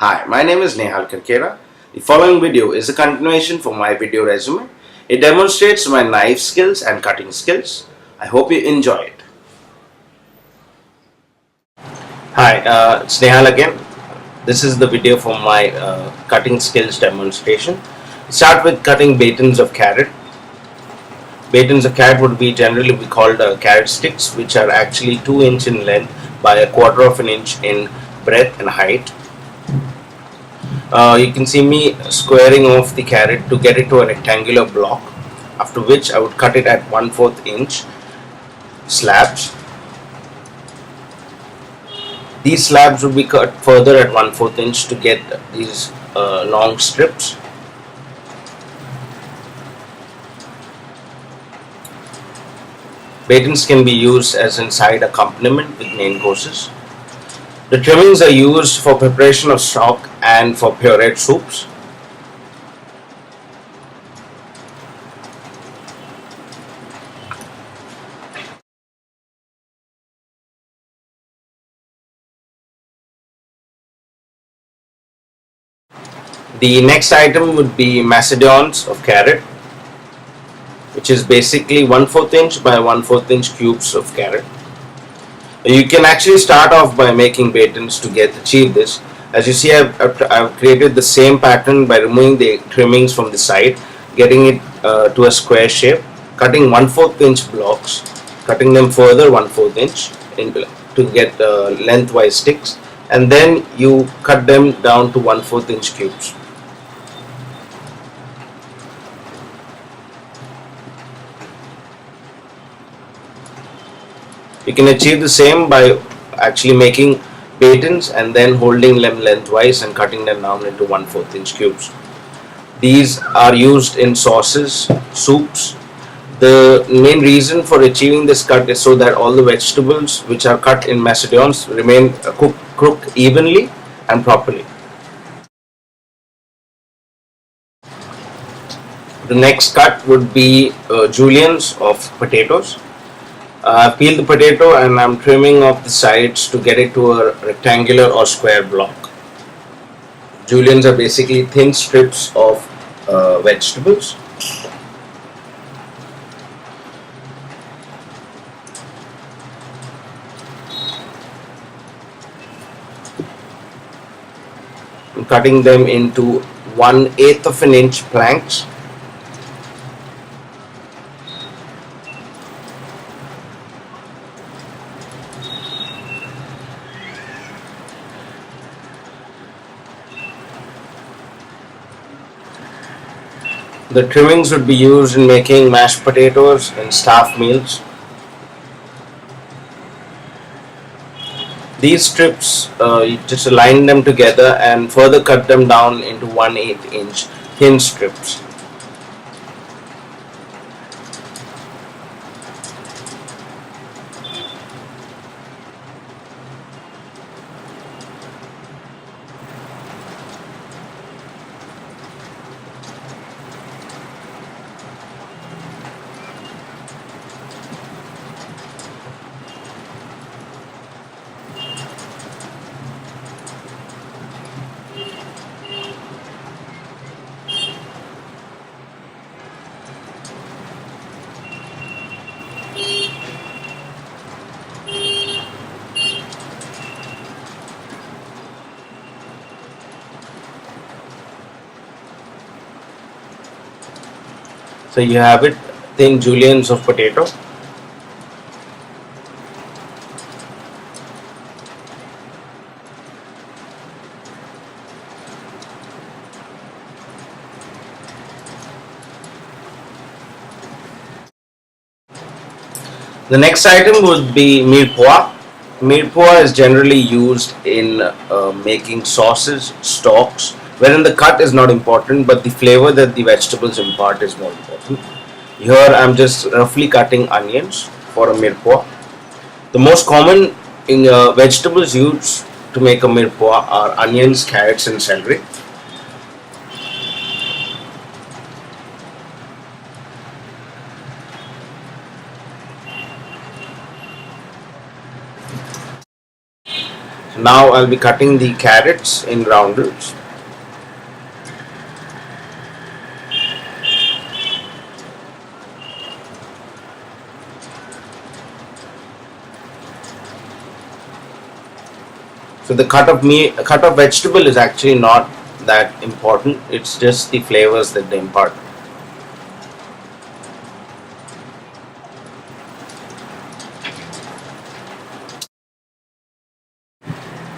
Hi, my name is Nehal Karkera. The following video is a continuation for my video resume. It demonstrates my knife skills and cutting skills. I hope you enjoy it. Hi, it's Nehal again. This is the video for my cutting skills demonstration. Start with cutting batons of carrot. Batons of carrot would be generally be called carrot sticks, which are actually 2 inch in length by a quarter of an inch in breadth and height. You can see me squaring off the carrot to get it to a rectangular block, after which I would cut it at 1/4 inch slabs. These slabs would be cut further at 1/4 inch to get these long strips. Batons can be used as a side accompaniment with main courses. The trimmings are used for preparation of stock and for pureed soups. The next item would be macedons of carrot, which is basically 1/4 inch by 1/4 inch cubes of carrot. You can actually start off by making batons to achieve this. As you see, I've created the same pattern by removing the trimmings from the side, getting it to a square shape, cutting 1/4 inch blocks, cutting them further 1/4 inch to get lengthwise sticks, and then you cut them down to 1/4 inch cubes. You can achieve the same by actually making batons and then holding them lengthwise and cutting them down into 1/4 inch cubes. These are used in sauces, soups. The main reason for achieving this cut is so that all the vegetables which are cut in macedons remain cooked evenly and properly. The next cut would be juliennes of potatoes. I've peeled the potato and I'm trimming off the sides to get it to a rectangular or square block. Juliennes are basically thin strips of vegetables. I'm cutting them into 1/8 of an inch planks. The trimmings would be used in making mashed potatoes and staff meals. These strips, you just align them together and further cut them down into 1/8 inch thin strips. So you have it, thin juliennes of potato. The next item would be mirepoix. Mirepoix is generally used in making sauces, stocks, wherein the cut is not important, but the flavor that the vegetables impart is more important. Here I'm just roughly cutting onions for a mirepoix. The most common vegetables used to make a mirepoix are onions, carrots, and celery. Now I'll be cutting the carrots in roundels. So the cut of vegetable is actually not that important. It's just the flavors that they impart.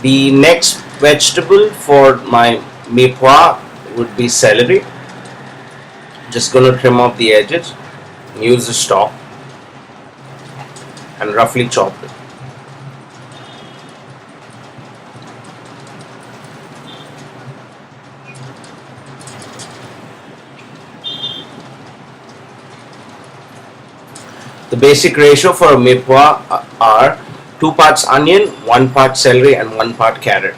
The next vegetable for my mepua would be celery. Just gonna trim off the edges, use the stalk, and roughly chop it. The basic ratio for a mepua are 2 parts onion, 1 part celery, and 1 part carrot.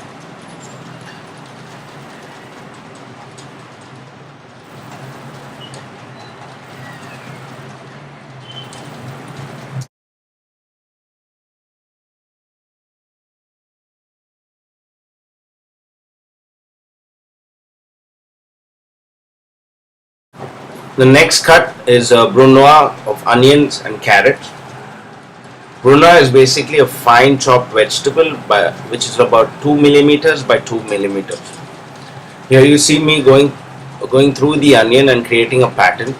The next cut is a brunoise of onions and carrots. Brunoise is basically a fine chopped vegetable which is about 2 millimeters by 2 millimeters. Here you see me going through the onion and creating a pattern.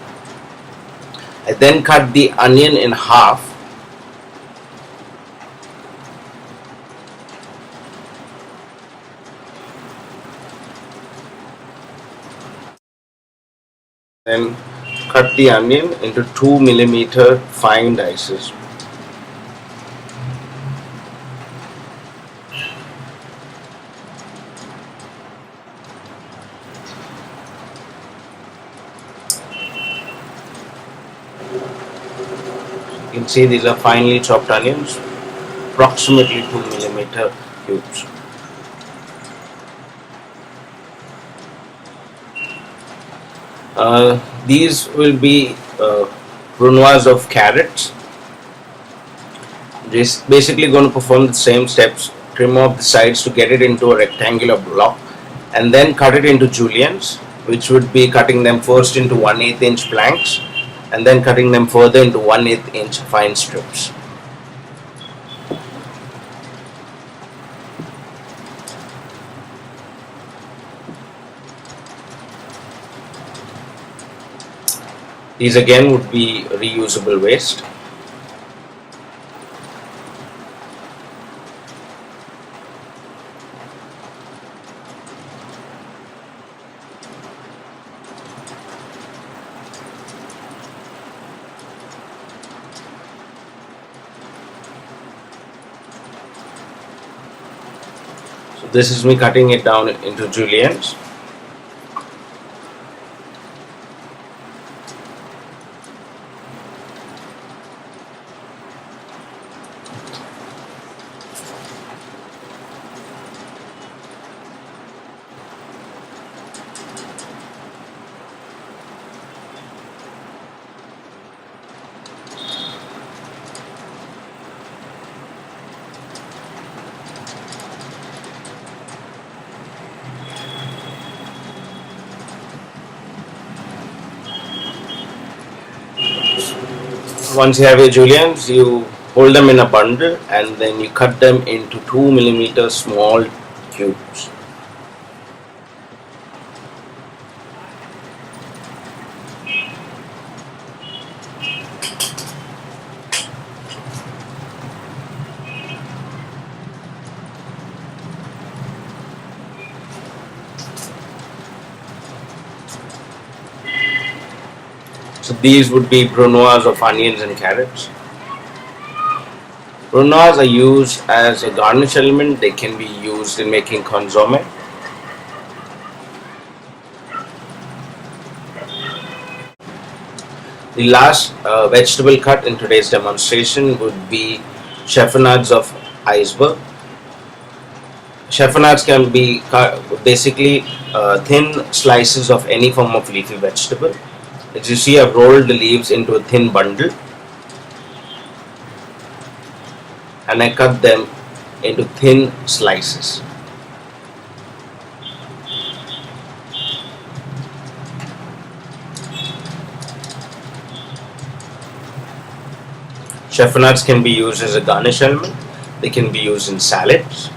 I then cut the onion in half. Then cut the onion into 2 millimeter fine dices. You can see these are finely chopped onions, approximately 2 millimeter cubes. These will be brunoise of carrots. Just basically going to perform the same steps. Trim off the sides to get it into a rectangular block, and then cut it into juliennes, which would be cutting them first into 1/8 inch planks, and then cutting them further into 1/8 inch fine strips. These again would be reusable waste. So this is me cutting it down into juliennes. Once you have your juliennes, you hold them in a bundle and then you cut them into 2 millimeter small cubes. So these would be brunoise of onions and carrots. Brunoise are used as a garnish element. They can be used in making consomme. The last vegetable cut in today's demonstration would be cheffenades of iceberg. Cheffenades can be basically thin slices of any form of leafy vegetable. As you see, I've rolled the leaves into a thin bundle and I cut them into thin slices. Cheffernades can be used as a garnish element. They can be used in salads.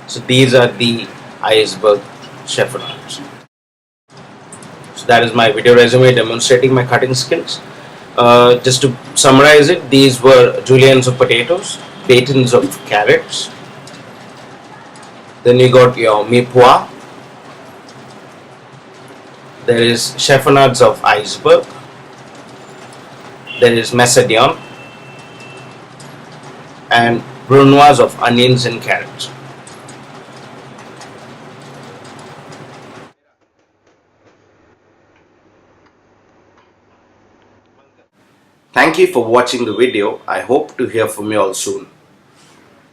So these are the iceberg cheffernades. So that is my video resume demonstrating my cutting skills. Just to summarize it, these were juliennes of potatoes, batons of carrots. Then you got your mirepoix. There is cheffernades of iceberg. There is macédoine and brunoise of onions and carrots. Thank you for watching the video. I hope to hear from you all soon.